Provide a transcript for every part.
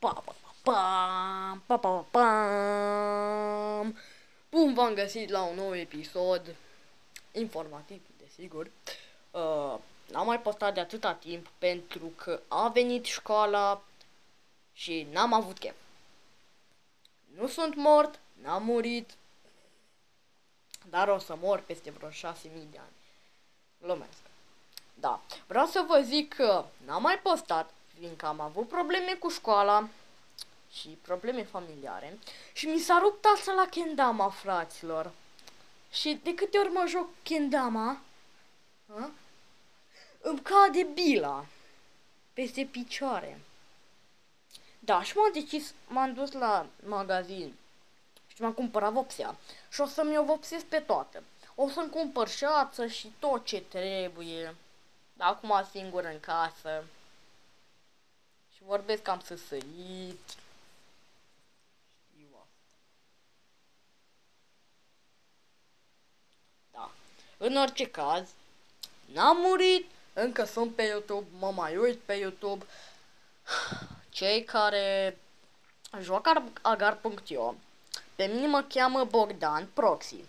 Pa, pa, pa, pa, pa, pa, pam. Bun, v-am găsit la un nou episod informativ, desigur. N-am mai postat de atâta timp pentru că a venit școala și n-am avut chef. Nu sunt mort, n-am murit, dar o să mor peste vreo 6.000 de ani. Glumesc. Da, vreau să vă zic că n-am mai postat, fiindcă am avut probleme cu școala și probleme familiare și mi s-a rupt tața la kendama, fraților. Și de câte ori mă joc kendama, îmi cade bila peste picioare. Da, și m-am dus la magazin și m-am cumpărat vopsea și o să-mi o vopsesc pe toată. O să-mi cumpăr șață și tot ce trebuie. Acum singur în casă. Și vorbesc cam săsăit. Știu asta. Da. În orice caz, n-am murit. Încă sunt pe YouTube. Mă mai uit pe YouTube. Cei care joacă agar.io, pe mine mă cheamă Bogdan Proxy.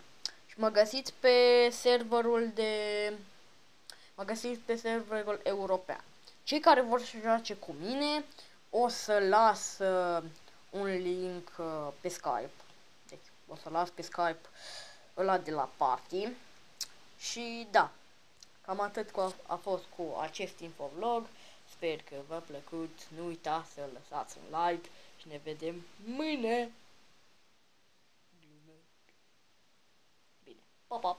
Și mă găsiți pe serverul european. Cei care vor să joace cu mine, o să las un link pe Skype. Deci, o să las pe Skype ăla de la party. Și da, cam atât a fost cu acest infovlog. Sper că v-a plăcut. Nu uitați să lăsați un like și ne vedem mâine. Bine, pa, pa!